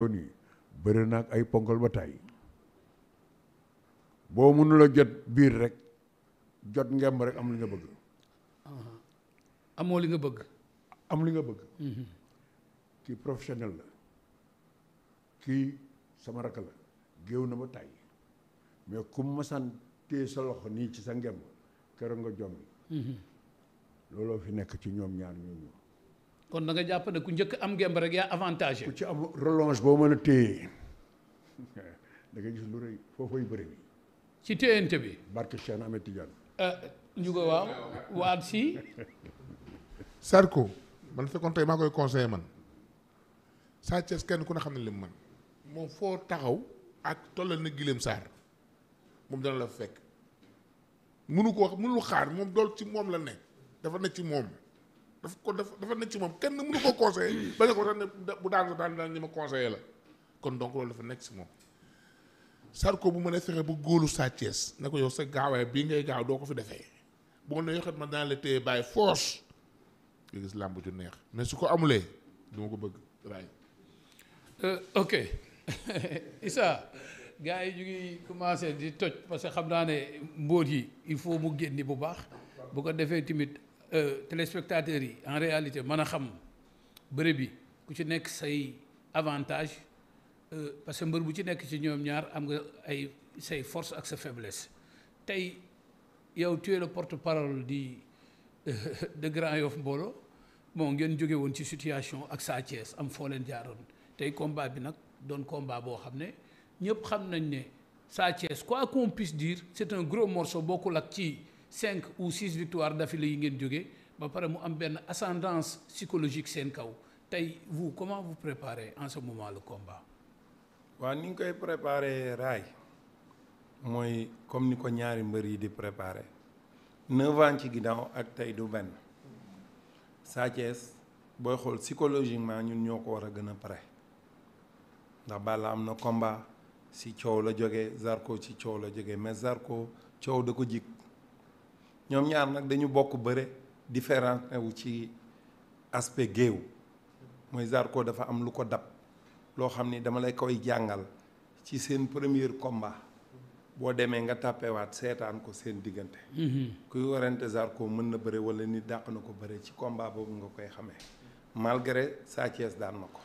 nii bëri na ak ay ponkal ba tàyyi boo mënula jot biir rek jot ngemb rek am li nga bëgg. amoo li nga bëgg. am li nga bëgg. kii professionnel la kii sama rakk la géew na ba tàyyi mais ku masaan téye sa loxo nii ci sa ngemb keroog nga jommi. looloo fi nekk ci ñoom ñaar ñooñu. kon da nga jàpp ne ku njëkk am ngemb rek yaa avantage. ku ci am relonge boo mën a téye da nga gis lu rëy foofay bëri bi. ci téyante bi. barke Cheikh Ahmed Tidiane. ñu ko waaw waat si. Zarko man fekkoon tey maa koy conseillé man Sa Thiès kenn ku ne xam ne lim man moom foo taxaw ak tollal na Guilem Sarr moom dana la fekk mënul xaar moom dool ci moom la ne dafa nekk ci moom dafa nekk ci moom kenn mënu ko conseillé ba nga ko tax ne bu daan ñi ma conseillé la kon donc loolu dafa nekk ci moom Zarko bu mën a fexe ba góolu Sa Thiès ne ko yow sa gaawaay bii ngay gaaw doo ko fi defee boo ne yoxet ma daan la téye bàyyi force nga gis làmb ju neex mais su ko amulee du ma ko bëgg raay. ok Issa gars yi ñu ngi commencé di toj parce que xam naa ne mbóot yi il faut mu génni bu baax bu ko defee tamit téléspectateurs yi en réalité mën a xam bëre bi ku ci nekk say avantage parce que mbër bu ci nekk ci ñoom ñaar am nga ay say force ak sa faiblesse tey yow tu es le porte-parole de Grand Yoff mbooloo bon ngeen jóge woon ci situation ak Sa Thiès am foo leen jaaroon tey combat bi nag doon combat boo xam ne ñëpp xam nañ ne Sa Thiès quoi qu'on puisse dire c'est un gros morceau bokkul ak ci 5 ou 6 victoires d'affilée yi ngeen jóge ba pare mu am benn ascendance psychologique seen kaw tey vous comment vous préparez en ce moment le combat. waaw ni ñu koy préparé raay mooy comme ni ko ñaari mbër yi di préparé 9 ans ci ginnaaw ak tey du benn Sa Thiès booy xool psychologiquement ñun ñoo ko war a gën a pare ndax Balla am na combat si coow la jógee Zarko ci coow la jógee mais Zarko coow da ko jig ñoom ñaar nag dañu bokk bëre différent wu ci aspect géew mooy Zarko dafa am lu ko dab loo xam ni dama lay koy jàngal ci seen premier combat boo demee nga tàppewaat seetaan ko seen diggante kuy warante Zarko mën na bëre wala nit dàq na ko bëre ci combat boobu nga koy xamee malgré Sa Thiès daan na ko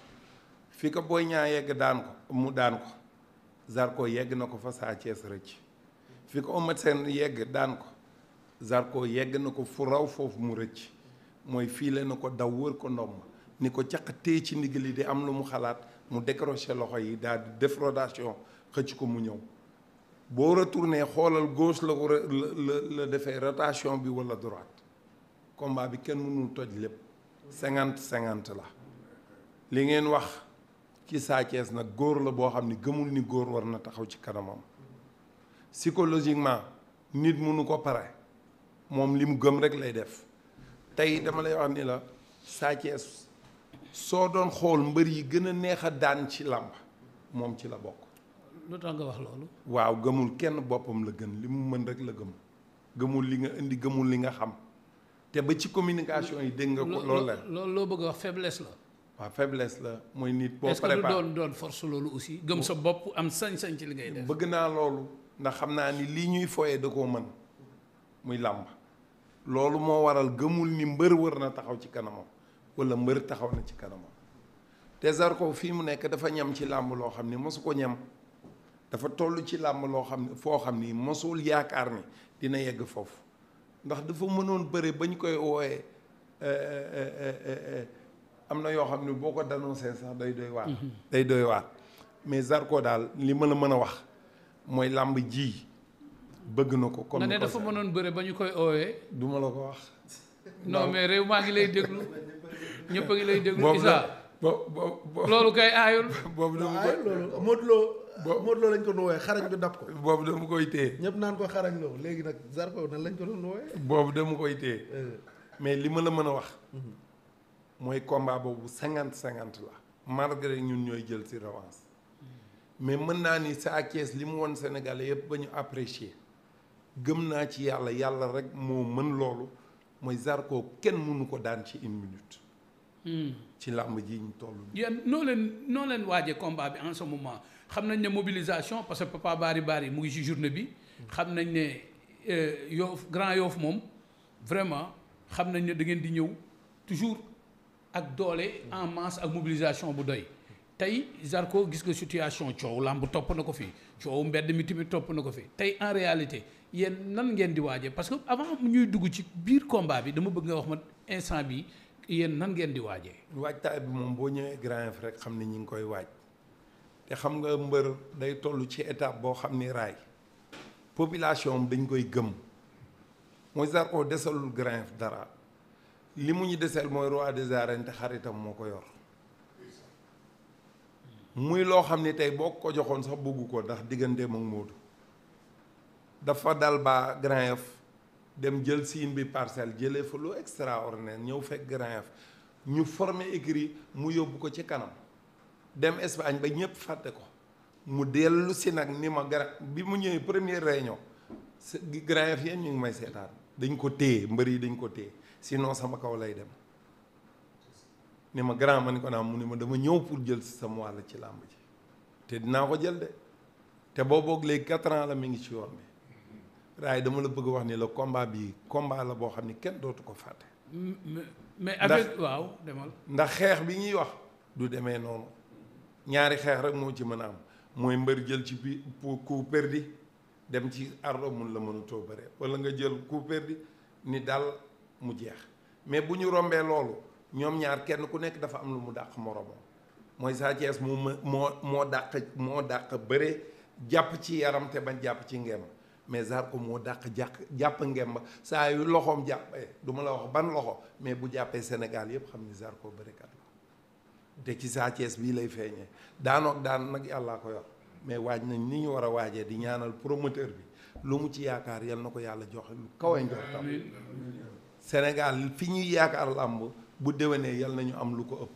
fi ko Boy Niang yegg daan ko mu daan ko Zarko yegg na ko fa Sa Thiès rëcc fi ko Eumeu Sène yegg daan ko Zarko yegg na ko fu raw foofu mu rëcc mooy fiile na ko daw wër ko ndomb ni ko caq téye ci ndigal di am lu mu xalaat mu décroché loxo yi daal di def rodation xëcc ko mu ñëw boo retourné xoolal gauche la ko la defee rotation bi wala droite combat bi kenn mënul toj lépp 50-50 la li ngeen wax ci Sa Thiès nag góor la boo xam ni gëmul ni góor war na taxaw ci kanamam psychologiquement nit mënu ko pare moom li mu gëm rek lay def tey dama lay wax ni la Sa Thiès soo doon xool mbër yi gën a neex a daan ci làmb moom ci la bokk. lu tax nga wax loolu. waaw gëmul kenn boppam la gën li mu mën rek la gëm gëmul li nga indi gëmul li nga xam te ba ci communication yi dégg nga ko. loolu la loolu loo bëgg a wax faiblesse la. waaw faiblesse la mooy nit. boo est-ce préparé que du doon force loolu aussi gëm sa bopp am sañ-sañ ci li ngay def. bëgg naa loolu ndax xam naa ni lii ñuy foyee da koo mën muy làmb loolu moo waral gëmul ni mbër wër na taxaw ci kanamam wala mbër taxaw na ci kanamam te Zarko fii mu nekk dafa ñam ci làmb loo xam ni mosu ko ñam dafa toll ci làmb loo xam ne foo xam ni mosul yaakaar ni dina yegg foofu ndax dafa mënoon bëre ba ñu koy wooyee am na yoo xam ne boo ko dénoncé sax day doy waar. day doy waar mais Zarko daal li ma la mën a wax mooy làmb ji bëgg na ko. comme ne dafa mënoon bëre ba ñu koy oowee. du ma la ko wax. non mais réew maa ngi lay déglu ñëpp a ngi lay déglu. Issa loolu kay aayul. boobu dama koy loolu Modou Lo lañ ko nuwee xarañ du dab ko. boobu dama koy téye. ñëpp naan ko xarañ loo léegi nag Zarko nan lañ ko doon nuwee. boobu dama koy téye. mais li ma la mën a wax. mooy combat boobu 50-50 la. malgré ñun ñooy jël ci revanche. mais mën naa ni Sa Thiès li mu woon Sénégalais yëpp ba ñu apprécier gëm naa ci yàlla rek moo mën loolu mooy Zarko kenn mënu ko daan ci 1 minute. ci làmb ji ñu toll. yéen noo leen waajee combat bi en ce moment xam nañ ne mobilisation parce que Papa Bari mu ngi ci journée bi. xam nañ ne Yoff Grand Yoff moom vraiment xam nañ ne da ngeen di ñëw toujours ak doole en masse ak mobilisation bu doy. tey Zarko gis nga situation coow làmb topp na ko fi coow mbedd mi tamit topp na ko fi tey en réalité yéen nan ngeen di waajee parce que avant ñuy dugg ci biir combat bi dama bëgg nga wax ma instant bi yéen nan ngeen di waajee. waajtaay bi moom boo ñëwee Grand Yoff rek xam ni ñi ngi koy waaj te xam nga mbër day toll ci étape boo xam ni raay population am dañ koy gëm mooy Zarko desalul Grand Yoff dara li mu ñu deseel mooy roi des arènes te xaritam moo ko yor. muy loo xam ni tey boo ko joxoon sax bëggu ko ndax digganteem ak Modou dafa dal ba Grand Yoff dem jël siin bi parcelle jëlee fa lu extraordinaire ñëw fekk Grand Yoff ñu formé écrit mu yóbbu ko ci kanam dem Espagne ba ñëpp fàtte ko mu dellu si nag ni ma bi mu ñëwee première réunion Grand Yoff yéen ñu ngi may seetaan dañ ko téye mbër yi dañ ko téye sinon sama kaw lay dem ni ma grand ma ni ko naam mu ni ma dama ñëw pour jël si sama wàll ci làmb ji te dinaa ko jël de te boo boog léegi 4 ans la mi ngi ci yoon bi raay dama la bëgg wax ni la combat bi combat la boo xam ni kenn dootu ko fàtte. mais avec waaw demal. ndax xeex bi ñuy wax du demee noonu ñaari xeex rek moo ci mën a am mooy mbër jël ci bi pour coup perdu dem ci ardo mun la mënutoo bëre wala nga jël coup perdu ni dal mu jeex mais bu ñu rombee loolu. ñoom ñaar kenn ku nekk dafa am lu mu dàq moromam mooy Sa Thiès moo dàq bëre jàpp ci yaram te bañ jàpp ci ngemb mais Zarko moo dàq jàpp ngemb saa yu loxoom jàppee du ma la wax ban loxo mais bu jàppee Sénégal yëpp xam ni Zarko bërekat la te ci Sa Thiès bii lay feeñee daanoog daan nag yàllaa ko yor mais waaj nañ ni ñu war a waajee di ñaanal promoteur bi lu mu ci yaakaar yal na ko yàlla joxe lu kawe njortam Sénégal fi ñuy yaakaar làmb bu déwénee yal nañu am lu ko ëpp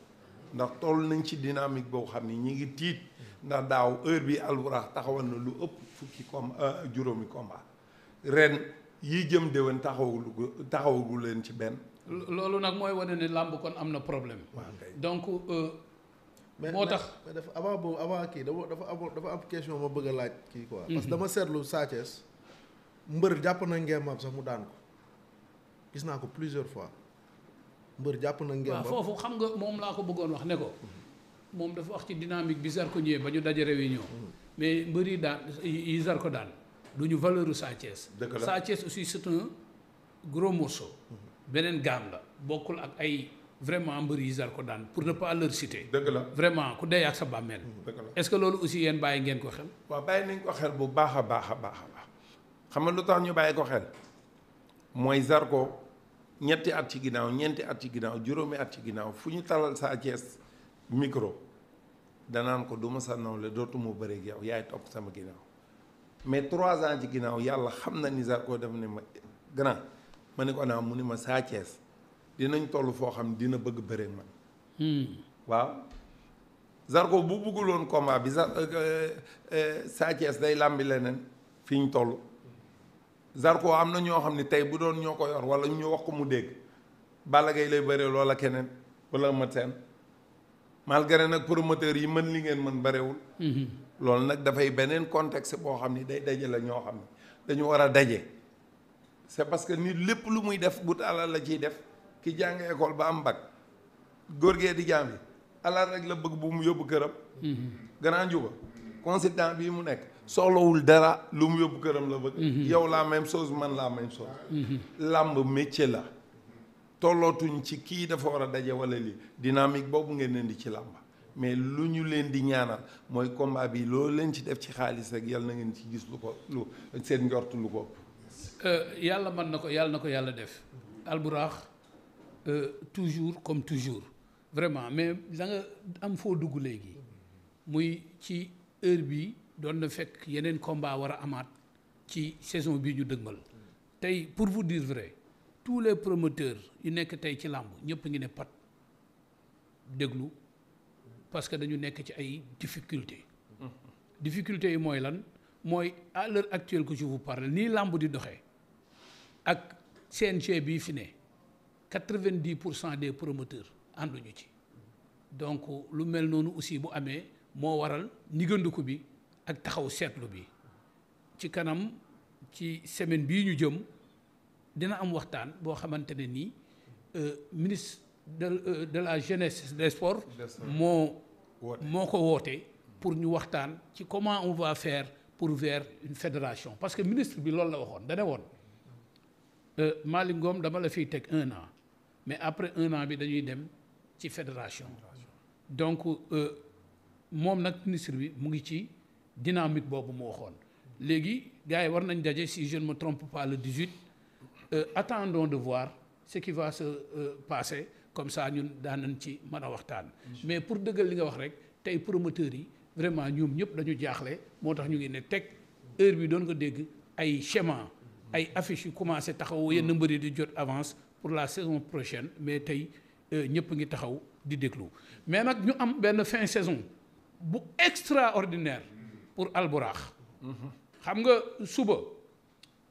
ndax toll nañ ci dynamique boo xam ni ñi ngi tiit ndax daaw heure bi alburax taxawal na lu ëpp fukki juróomi combat ren yi jëm déwén taxawagu leen ci benn. loolu nag mooy wane ne làmb kon am na problème. donc moo tax. mais dafa avant boobu avant kii dafa am question ma bëgg a laaj kii quoi. parce que dama seetlu Sa Thiès mbër jàpp na ngéemam sax mu daan ko gis naa ko plusieurs fois. mbër jàpp na ngeen waaw foofu xam nga moom laa ko bëggoon wax ne ko moom dafa wax ci dynamique bi Zarko ñëwee ba ñu daje réunion mais mbër yi daan yi Zarko daan du ñu valeur u Sa Thiès. Sa Thiès aussi c'est un gros morceau. beneen gamme la bokkul ak ay vraiment mbër yi Zarko daan pour ne pas leur citer. dëgg la vraiment ku dee ak sa bàmmeel. est-ce que loolu aussi yéen bàyyi ngeen ko xel. waaw bàyyi nañ ko xel bu baax a baax a baax a baax xam nga lu tax ñu bàyyi ko xel mooy Zarko. ñetti at ci ginnaaw ñeenti at ci ginnaaw juróomi at ci ginnaaw fu ñu talal Sa Thiès micro danaan ko du ma sa nawle dootuma bëreeg yow yaay topp sama ginnaaw mais 3 ans ci ginnaaw yàlla xam na ni Zarko def ne ma grand ma ne ko naa mu ni ma Sa Thiès dinañ toll foo xam dina bëgg bëreeg man. waaw Zarko bu bëgguloon combat bi Sa Thiès day làmbi leneen fi ñu toll. Zarko am na ñoo xam ne tey bu doon ñoo ko yor wala ñu wax ko mu dégg Balla Gaye lay bëree loola keneen wala Eumeu Sène malgré nag promoteur yi mën li ngeen mën bëreewul. loolu nag dafay beneen contexte boo xam ni day daje la ñoo xam ne dañu war a daje. c'est parce que nit lépp lu muy def bu alal la ciy def ki jàng école ba am bac góor gee di jàmbi alal rek la bëgg bu mu yóbbu këram. grand juba consultant bii mu nekk. soxlawul dara lu mu yóbbu këram la bëgg. yow la même chose man la même chose. làmb métier la tollootuñ ci kii dafa war a daje wala lii dynamique boobu ngeen leen di ci làmb mais lu ñu leen di ñaanal mooy combat bi loolu leen ci def ci xaalis rek yàlla na ngeen ci gis lu ko lu seen njort lu ko ëpp. yàlla mën na ko yàlla def. alburax toujours comme toujours vraiment mais da nga am foo dugg léegi muy ci heure bi doon na fekk yeneen combat war a amaat ci saison bii ñu dëgmal tey pour vous dire vrai tous les promoteurs yu nekk tey ci làmb ñëpp ngi ne pat déglu parce que dañu nekk ci ay difficultés difficultés yi mooy lan mooy à l'heure actuelle que je vous parle nii làmb di doxee ak CNG bii fi ne 90% des promoteurs ànduñu ci donc lu mel noonu aussi bu amee moo waral nigandiku bi ak taxaw seetlu bi ci kanam ci semaine bii ñu jëm dina am waxtaan boo xamante ne nii ministre de la jeunesse des sports moo ko woote pour ñu waxtaan ci comment on va faire pour vers une fédération parce que ministre bi loolu la waxoon dane woon Malick Ngom dama la fiy teg 1 an mais après 1 an bi dañuy dem ci fédération donc moom nag ministre bi mu ngi ci dynamique boobu mu waxoon léegi gars yi war nañ daje si je ne me trompe pas le 18 attendons de voir ce qui va se passer comme ça ñun daan nañ ci mën a waxtaan mais pour dëggal li nga wax rek tey promoteurs yi vraiment ñoom ñëpp dañu jaaxle moo tax ñu ngi ne teg heure bi doon nga dégg ay schéma ay affiches yu commencé taxaw yenn mbëri di jot avance pour la saison prochaine mais tey ñëpp ngi taxaw di déglu mais nag ñu am benn fin saison bu extraordinaire pour Alburax xam nga suba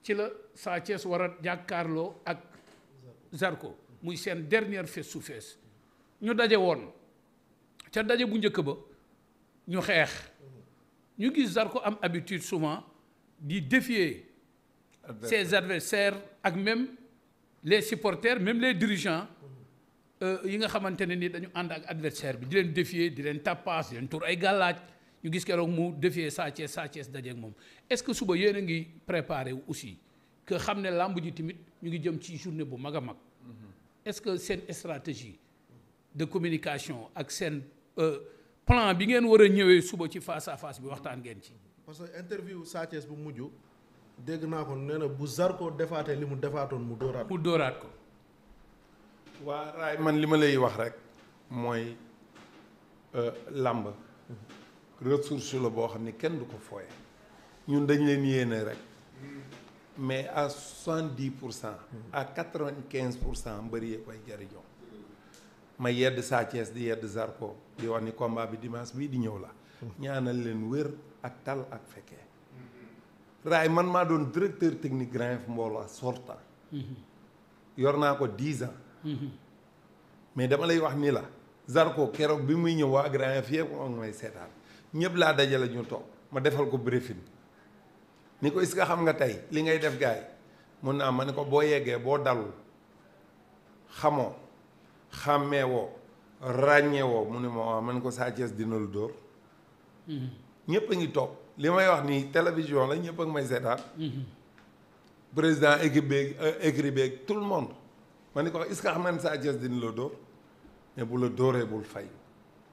ci la Sa Thiès war a jàkkaarloo ak Zarko muy seen dernière face to face ñu daje woon ca daje bu njëkk ba ñu xeex ñu gis Zarko am habitude souvent di défier ses adversaires ak même les supporters même les dirigeants yi nga xamante ne ni dañu ànd ak adversaire bi di leen défier di leen tappaas di leen tur ay gàllaaj ñu gis keroog mu défier Sa Thiès daje ak moom est-ce que suba yéen a ngi préparé wu aussi que xam ne làmb ji tamit ñu ngi jëm ci journée bu mag a mag est-ce que seen stratégie de communication ak seen plan bi ngeen war a ñëwee suba ci face à face bi waxtaan ngeen ci. parce que interview Sa Thiès bu mujj dégg naa ko nee na bu Zarko defaatee li mu defaatoon mu dóoraat ko. waa raay man li ma lay wax rek mooy làmb ressource la boo xam ne kenn du ko fooye ñun dañ leen yéene rek mais à 70% à 95% mbëri yee koy jariñoo ma yedd Sa Thiès di yedd Zarko di wax ni combat bi dimanche bii di ñëw la ñaanal leen wér ak tal ak fekkee raay man maa doon directeur technique Grand Yoff Mbooloo sortant yor naa ko 10 ans mais dama lay wax ni la Zarko keroog bi muy ñëw waa Grand Yoff yëpp moo ngi may seetaan ñëpp laa dajale ñu toog ma defal ko briefing ni ko est-ce que xam nga tey li ngay def gaay mun naa ma ne ko boo yeggee boo dalul xamoo xàmmeewoo ràññeewoo mu ne ma waaw ma ne ko Sa Thiès dina lu dóor ñëpp a ngi toog li may wax nii télévision la ñëpp a ngi may seetaan président équipe beeg écrit beeg tout le monde ma ne ko est-ce que xam nga ne Sa Thiès dina la dóor mais bu la dóoree bul fay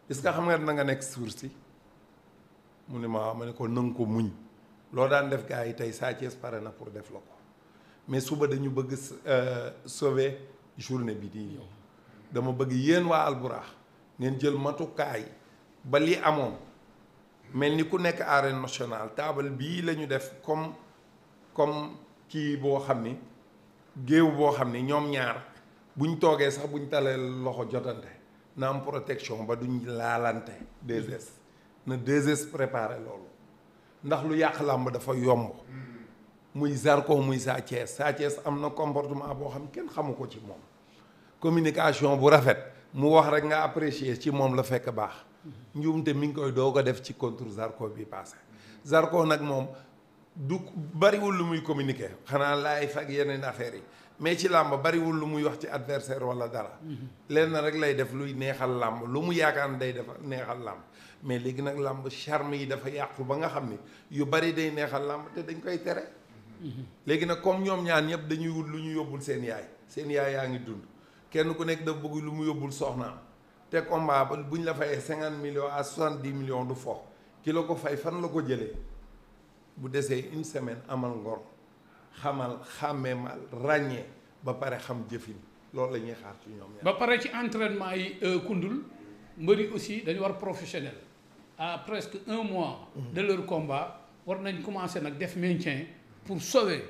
est-ce que xam nga ne na nga nekk sursi mu ne ma waaw ma ne ko nanga ko muñ loo daan def gars yi tey Sa Thiès pare na pour def la ko mais suba dañu bëgg sauver journée bi di ñëw dama bëgg yéen waa Alburax ngeen jël matukaay ba li amoon mel ni ku nekk arène nationale table bii la ñu def comme kii boo xam ni géew boo xam ni ñoom ñaar buñ toogee sax buñ talee loxo jotante na am protection ba duñ laalante 2S na 2S préparé loolu ndax lu yàq làmb dafa yomb muy Zarko muy Sa Thiès Sa Thiès am na comportement boo xam kenn xamu ko ci moom communication bu rafet mu wax rek nga apprécier ci moom la fekk baax njuumte mi ngi koy doog a def ci contre Zarko bi passé Zarko nag moom du bariwul lu muy communiquer xanaa laay fag yeneen affaires yi mais ci làmb bariwul lu muy wax ci adversaire wala dara lenn rek lay def luy neexal làmb lu mu yaakaar ne day def neexal làmb mais léegi nag làmb charme yi dafa yàqu ba nga xam ni yu bari day neexal làmb te dañ koy tere léegi nag comme ñoom ñaan ñëpp dañuy wut lu ñu yóbbul seen yaay yaa ngi dund kenn ku nekk dafa bëgg lu mu yóbbul soxnaam te combat ba buñ la fayee 50 millions à 70 millions du fo ki la ko fay fan la ko jëlee bu desee une semaine amal ngor xamal xàmmeemal ràññee ba pare xam jëfin loolu la ñuy xaar ci ñoom ba pare ci entraînement yi kundul mbëri aussi dañu war professionnel à presque 1 mois de leur combat war nañ commencer nag def maintien pour sauver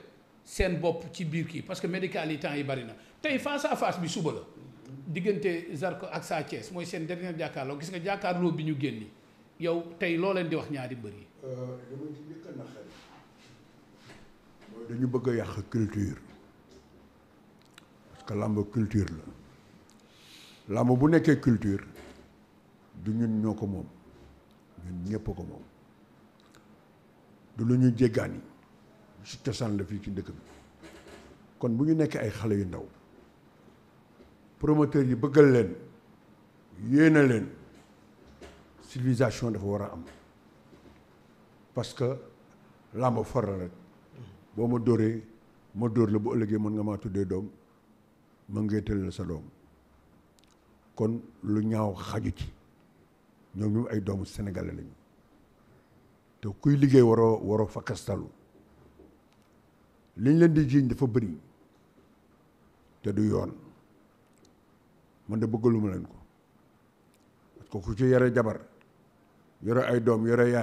seen bopp ci biir kii parce que médical yi temps yi bari na tey face à face bi suba la diggante Zarko ak Sa Thiès mooy seen dernier jàkkaarloo gis nga jàkkaarloo bi ñu génni yow tey loo leen di wax ñaari mbër yi dama ci njëkk a naqari mooy dañu bëgg a yàq culture parce que làmb culture la làmb bu nekkee culture du ñun ñoo ko moom ñun ñëpp ko moom du lu ñu jéggaani ci cosaan la fii ci dëkk bi kon bu ñu nekkee ay xale yu ndaw promoteurs yi bëggal leen yéena leen civilisation dafa war a am parce que làmb for la rek boo ma dóoree ma dóor la bu ëllëgee mën nga maa tuddee doom ma ngéetal la sa doom kon lu ñaaw xaju ci ñoom ñu ay doomu sénégalais lañu te kuy liggéey waroo fakkastalu liñ leen di jiiñ dafa bëri te du yoon man de bëggaluma leen ko parce que ku ci yore jabar yore ay doom yore yaay